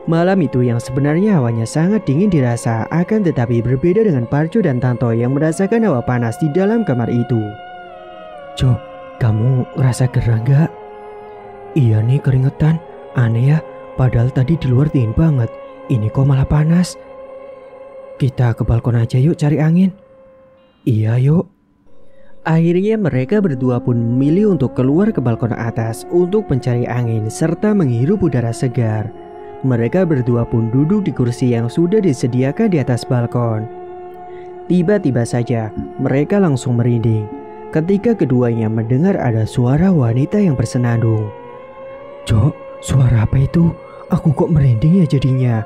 Malam itu yang sebenarnya hawanya sangat dingin dirasa, akan tetapi berbeda dengan Parjo dan Tanto yang merasakan hawa panas di dalam kamar itu. Jo, kamu ngerasa gerah gak? Iya nih, keringetan. Aneh ya, padahal tadi di luar dingin banget. Ini kok malah panas. Kita ke balkon aja yuk cari angin. Iya yuk. Akhirnya mereka berdua pun memilih untuk keluar ke balkon atas untuk mencari angin serta menghirup udara segar. Mereka berdua pun duduk di kursi yang sudah disediakan di atas balkon. Tiba-tiba saja mereka langsung merinding. ketika keduanya mendengar ada suara wanita yang bersenandung. "Cok, suara apa itu? Aku kok merinding ya jadinya."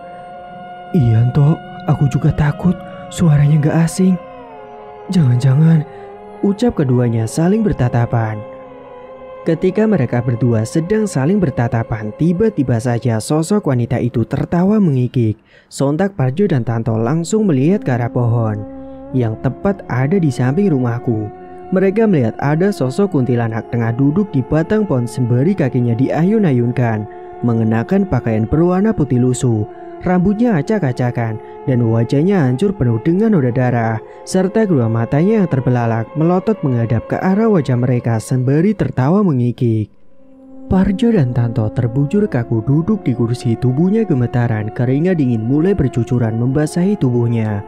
"Iya, Tok, aku juga takut, suaranya gak asing." "Jangan-jangan," ucap keduanya saling bertatapan. Ketika mereka berdua sedang saling bertatapan, tiba-tiba saja sosok wanita itu tertawa mengikik. Sontak Parjo dan Tanto langsung melihat ke arah pohon yang tepat ada di samping rumahku. Mereka melihat ada sosok kuntilanak tengah duduk di batang pohon sembari kakinya diayun-ayunkan, mengenakan pakaian berwarna putih lusuh, rambutnya acak-acakan, dan wajahnya hancur penuh dengan noda darah, serta kedua matanya yang terbelalak melotot menghadap ke arah wajah mereka sembari tertawa mengikik. Parjo dan Tanto terbujur kaku duduk di kursi, tubuhnya gemetaran, keringat dingin mulai bercucuran membasahi tubuhnya.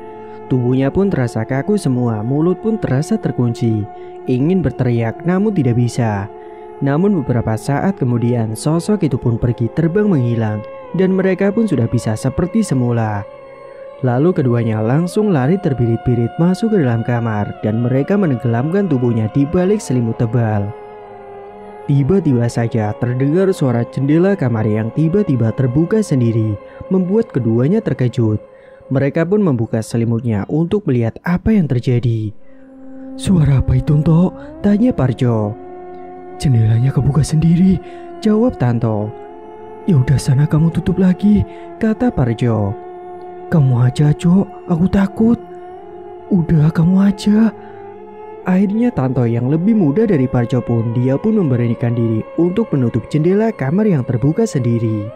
Tubuhnya pun terasa kaku semua, mulut pun terasa terkunci. Ingin berteriak namun tidak bisa. Namun beberapa saat kemudian sosok itu pun pergi terbang menghilang dan mereka pun sudah bisa seperti semula. Lalu keduanya langsung lari terbirit-birit masuk ke dalam kamar dan mereka menenggelamkan tubuhnya di balik selimut tebal. Tiba-tiba saja terdengar suara jendela kamar yang tiba-tiba terbuka sendiri, membuat keduanya terkejut. Mereka pun membuka selimutnya untuk melihat apa yang terjadi. "Suara apa itu, Tok?" tanya Parjo. "Jendelanya kebuka sendiri," jawab Tanto. "Ya udah sana kamu tutup lagi," kata Parjo. "Kamu aja, Cok, aku takut." "Udah kamu aja." Akhirnya Tanto yang lebih muda dari Parjo pun dia pun memberanikan diri untuk menutup jendela kamar yang terbuka sendiri.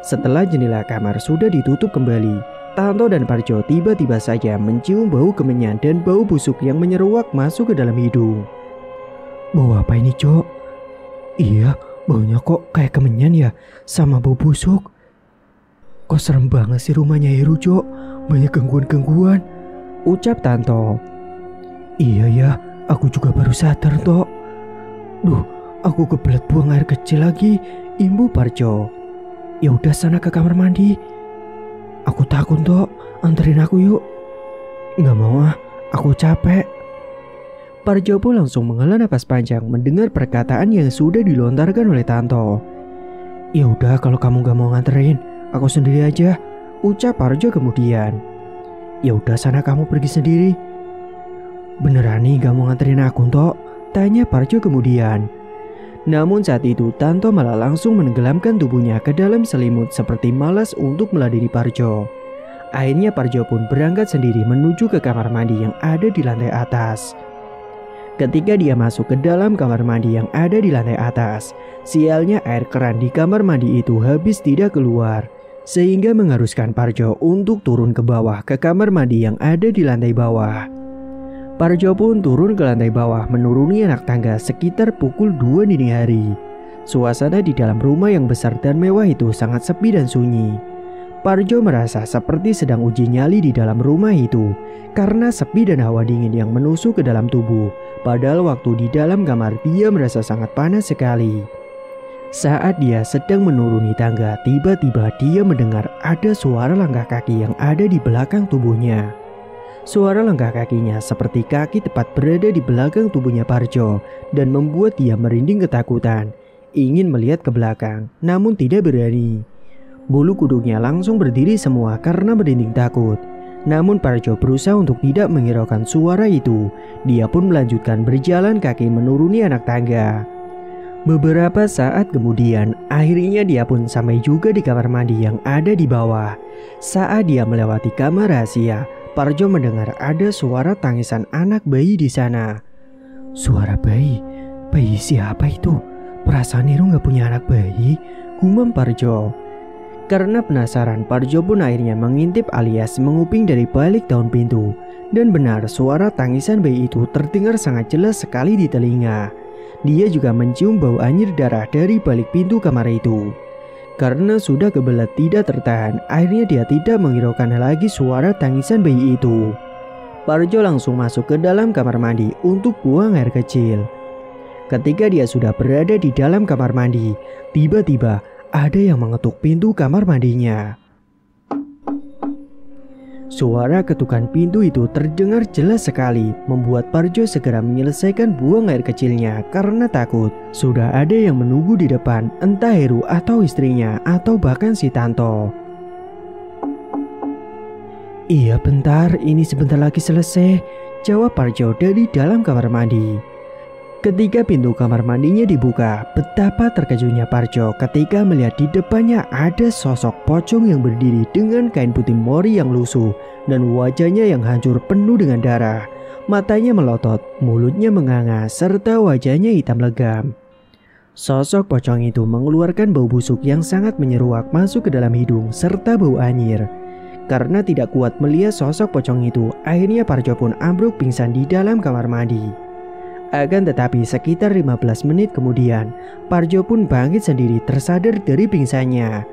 Setelah jendela kamar sudah ditutup kembali, Tanto dan Parjo tiba-tiba saja mencium bau kemenyan dan bau busuk yang menyeruak masuk ke dalam hidung. "Bau apa ini, Cok?" "Iya, baunya kok kayak kemenyan ya, sama bau busuk." "Kok serem banget sih rumahnya Heru, Cok, banyak gangguan-gangguan," ucap Tanto. "Iya ya, aku juga baru sadar, Tok." "Duh, aku kebelet buang air kecil lagi," imbu Parjo. "Ya udah sana ke kamar mandi." "Aku takut, Tok, anterin aku yuk." "Nggak mau ah, aku capek." Parjo pun langsung menghela napas panjang mendengar perkataan yang sudah dilontarkan oleh Tanto. "Ya udah kalau kamu nggak mau nganterin, aku sendiri aja," ucap Parjo kemudian. "Ya udah sana kamu pergi sendiri." "Beneran nih gak mau nganterin aku, Tok?" tanya Parjo kemudian. Namun saat itu Tanto malah langsung menenggelamkan tubuhnya ke dalam selimut seperti malas untuk meladeni Parjo. Akhirnya Parjo pun berangkat sendiri menuju ke kamar mandi yang ada di lantai atas. Ketika dia masuk ke dalam kamar mandi yang ada di lantai atas, sialnya air keran di kamar mandi itu habis tidak keluar, sehingga mengharuskan Parjo untuk turun ke bawah ke kamar mandi yang ada di lantai bawah. Parjo pun turun ke lantai bawah menuruni anak tangga sekitar pukul 2 dini hari. Suasana di dalam rumah yang besar dan mewah itu sangat sepi dan sunyi. Parjo merasa seperti sedang uji nyali di dalam rumah itu karena sepi dan hawa dingin yang menusuk ke dalam tubuh. Padahal waktu di dalam kamar dia merasa sangat panas sekali. Saat dia sedang menuruni tangga, tiba-tiba dia mendengar ada suara langkah kaki yang ada di belakang tubuhnya. Suara langkah kakinya seperti kaki tepat berada di belakang tubuhnya Parjo dan membuat dia merinding ketakutan. Ingin melihat ke belakang, namun tidak berani. Bulu kuduknya langsung berdiri semua karena merinding takut. Namun Parjo berusaha untuk tidak menghiraukan suara itu. Dia pun melanjutkan berjalan kaki menuruni anak tangga. Beberapa saat kemudian, akhirnya dia pun sampai juga di kamar mandi yang ada di bawah. Saat dia melewati kamar rahasia, Parjo mendengar ada suara tangisan anak bayi di sana. "Suara bayi? Bayi siapa itu? Perasaan Heru gak punya anak bayi," gumam Parjo. Karena penasaran, Parjo pun akhirnya mengintip alias menguping dari balik daun pintu. Dan benar, suara tangisan bayi itu terdengar sangat jelas sekali di telinga. Dia juga mencium bau anyir darah dari balik pintu kamar itu. Karena sudah kebelet tidak tertahan, akhirnya dia tidak menghiraukan lagi suara tangisan bayi itu. Parjo langsung masuk ke dalam kamar mandi untuk buang air kecil. Ketika dia sudah berada di dalam kamar mandi, tiba-tiba ada yang mengetuk pintu kamar mandinya. Suara ketukan pintu itu terdengar jelas sekali, membuat Parjo segera menyelesaikan buang air kecilnya karena takut. Sudah ada yang menunggu di depan, entah Heru atau istrinya, atau bahkan si Tanto. "Iya bentar, ini sebentar lagi selesai," jawab Parjo dari dalam kamar mandi. Ketika pintu kamar mandinya dibuka, betapa terkejutnya Parjo ketika melihat di depannya ada sosok pocong yang berdiri dengan kain putih mori yang lusuh dan wajahnya yang hancur penuh dengan darah. Matanya melotot, mulutnya menganga, serta wajahnya hitam legam. Sosok pocong itu mengeluarkan bau busuk yang sangat menyeruak masuk ke dalam hidung serta bau anyir. Karena tidak kuat melihat sosok pocong itu, akhirnya Parjo pun ambruk pingsan di dalam kamar mandi. Akan tetapi sekitar 15 menit kemudian, Parjo pun bangkit sendiri tersadar dari pingsannya.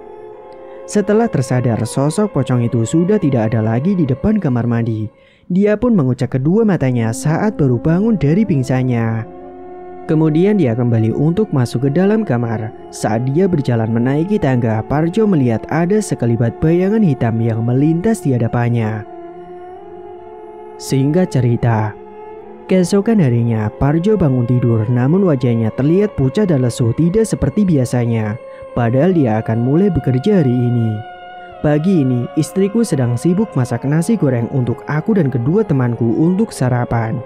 Setelah tersadar, sosok pocong itu sudah tidak ada lagi di depan kamar mandi. Dia pun mengucek kedua matanya saat baru bangun dari pingsannya. Kemudian dia kembali untuk masuk ke dalam kamar. Saat dia berjalan menaiki tangga, Parjo melihat ada sekelibat bayangan hitam yang melintas di hadapannya. Singkat cerita, keesokan harinya, Parjo bangun tidur namun wajahnya terlihat pucat dan lesu tidak seperti biasanya. Padahal dia akan mulai bekerja hari ini. Pagi ini, istriku sedang sibuk masak nasi goreng untuk aku dan kedua temanku untuk sarapan.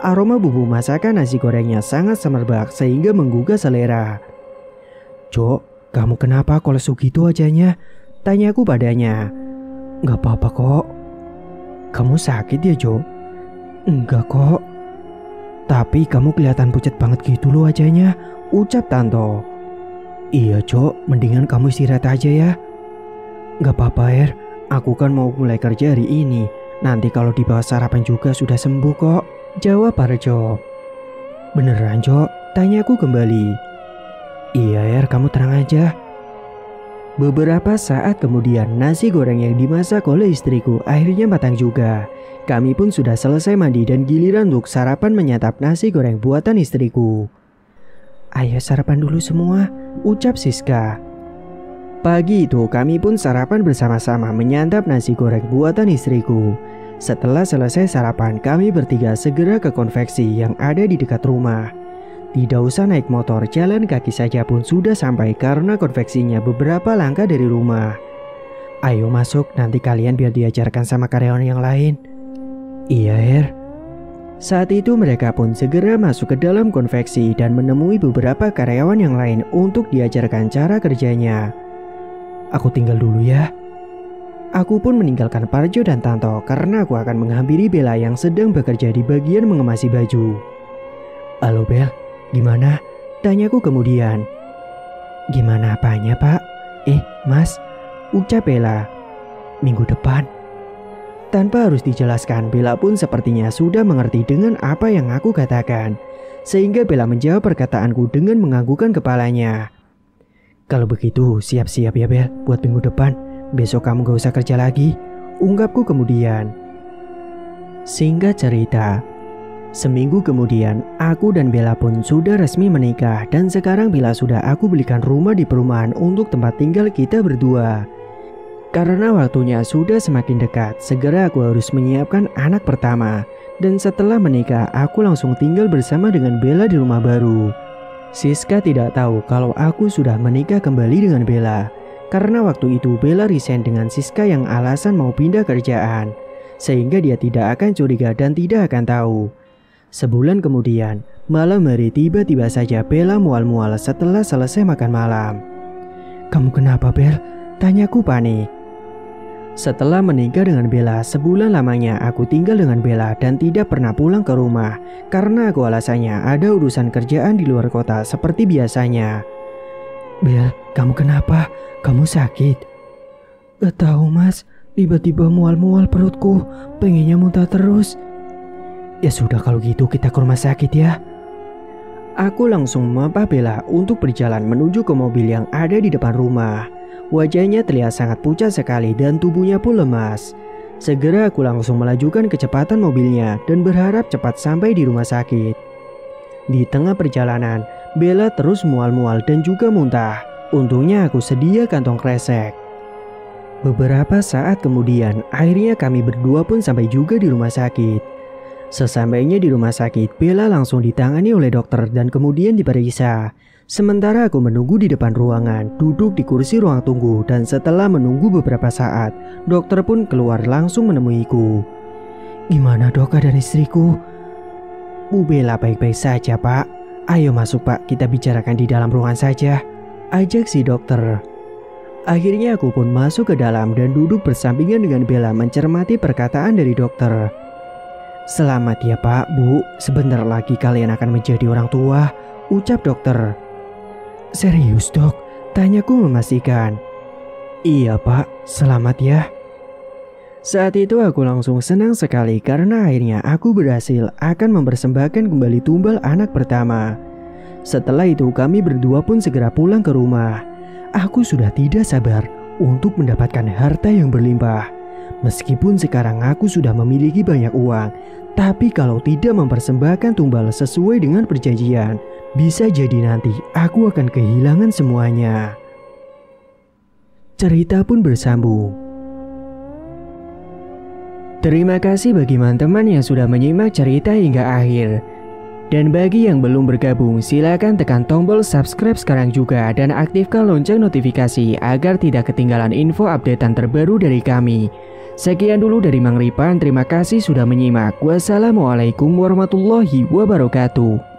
Aroma bumbu masakan nasi gorengnya sangat semerbak sehingga menggugah selera. "Jok, kamu kenapa kok lesu gitu wajahnya?" tanyaku padanya. "Gak apa-apa kok." "Kamu sakit ya, Jok?" "Enggak kok." "Tapi kamu kelihatan pucat banget gitu loh wajahnya," ucap Tanto. "Iya Cok, mendingan kamu istirahat aja ya." "Gak apa-apa Er, aku kan mau mulai kerja hari ini. Nanti kalau dibawa sarapan juga sudah sembuh kok," jawab Parjo. "Beneran Cok?" tanyaku kembali. "Iya Er, kamu tenang aja." Beberapa saat kemudian, nasi goreng yang dimasak oleh istriku akhirnya matang juga. Kami pun sudah selesai mandi dan giliran untuk sarapan menyantap nasi goreng buatan istriku. "Ayo sarapan dulu semua," ucap Siska. Pagi itu kami pun sarapan bersama-sama menyantap nasi goreng buatan istriku. Setelah selesai sarapan, kami bertiga segera ke konveksi yang ada di dekat rumah. Tidak usah naik motor, jalan kaki saja pun sudah sampai karena konveksinya beberapa langkah dari rumah. "Ayo masuk, nanti kalian biar diajarkan sama karyawan yang lain." "Iya Er." Saat itu mereka pun segera masuk ke dalam konveksi dan menemui beberapa karyawan yang lain untuk diajarkan cara kerjanya. "Aku tinggal dulu ya." Aku pun meninggalkan Parjo dan Tanto karena aku akan menghampiri Bella yang sedang bekerja di bagian mengemasi baju. "Halo Bel, gimana?" tanyaku kemudian. "Gimana apanya Pak?" Mas," ucap Bella. "Minggu depan." Tanpa harus dijelaskan, Bella pun sepertinya sudah mengerti dengan apa yang aku katakan. Sehingga Bella menjawab perkataanku dengan menganggukkan kepalanya. "Kalau begitu siap-siap ya Bel buat minggu depan. Besok kamu gak usah kerja lagi," ungkapku kemudian. Singkat cerita, seminggu kemudian aku dan Bella pun sudah resmi menikah. Dan sekarang Bella sudah aku belikan rumah di perumahan untuk tempat tinggal kita berdua. Karena waktunya sudah semakin dekat, segera aku harus menyiapkan anak pertama. Dan setelah menikah, aku langsung tinggal bersama dengan Bella di rumah baru. Siska tidak tahu kalau aku sudah menikah kembali dengan Bella. Karena waktu itu Bella resign dengan Siska yang alasan mau pindah kerjaan. Sehingga dia tidak akan curiga dan tidak akan tahu. Sebulan kemudian, malam hari tiba-tiba saja Bella mual-mual setelah selesai makan malam. "Kamu kenapa Bel?" tanyaku panik. Setelah menikah dengan Bella, sebulan lamanya aku tinggal dengan Bella dan tidak pernah pulang ke rumah. Karena aku alasannya ada urusan kerjaan di luar kota seperti biasanya. "Bel, kamu kenapa? Kamu sakit?" "Gak tahu Mas, tiba-tiba mual-mual perutku, pengennya muntah terus." "Ya sudah kalau gitu kita ke rumah sakit ya." Aku langsung memapah Bella untuk berjalan menuju ke mobil yang ada di depan rumah. Wajahnya terlihat sangat pucat sekali dan tubuhnya pun lemas. Segera aku langsung melajukan kecepatan mobilnya dan berharap cepat sampai di rumah sakit. Di tengah perjalanan, Bella terus mual-mual dan juga muntah. Untungnya aku sedia kantong kresek. Beberapa saat kemudian, akhirnya kami berdua pun sampai juga di rumah sakit. Sesampainya di rumah sakit, Bella langsung ditangani oleh dokter dan kemudian diperiksa. Sementara aku menunggu di depan ruangan, duduk di kursi ruang tunggu, dan setelah menunggu beberapa saat, dokter pun keluar langsung menemuiku. "Gimana dok keadaan istriku?" "Bu Bella baik-baik saja pak. Ayo masuk pak, kita bicarakan di dalam ruangan saja," ajak si dokter. Akhirnya aku pun masuk ke dalam dan duduk bersampingan dengan Bella mencermati perkataan dari dokter. "Selamat ya pak, bu, sebentar lagi kalian akan menjadi orang tua," ucap dokter. "Serius dok?" tanyaku memastikan. "Iya pak, selamat ya." Saat itu aku langsung senang sekali karena akhirnya aku berhasil akan mempersembahkan kembali tumbal anak pertama. Setelah itu kami berdua pun segera pulang ke rumah. Aku sudah tidak sabar untuk mendapatkan harta yang berlimpah. Meskipun sekarang aku sudah memiliki banyak uang, tapi kalau tidak mempersembahkan tumbal sesuai dengan perjanjian, bisa jadi nanti aku akan kehilangan semuanya. Cerita pun bersambung. Terima kasih bagi teman-teman yang sudah menyimak cerita hingga akhir. Dan bagi yang belum bergabung, silakan tekan tombol subscribe sekarang juga dan aktifkan lonceng notifikasi agar tidak ketinggalan info updatean terbaru dari kami. Sekian dulu dari Mang Ripan, terima kasih sudah menyimak. Wassalamualaikum warahmatullahi wabarakatuh.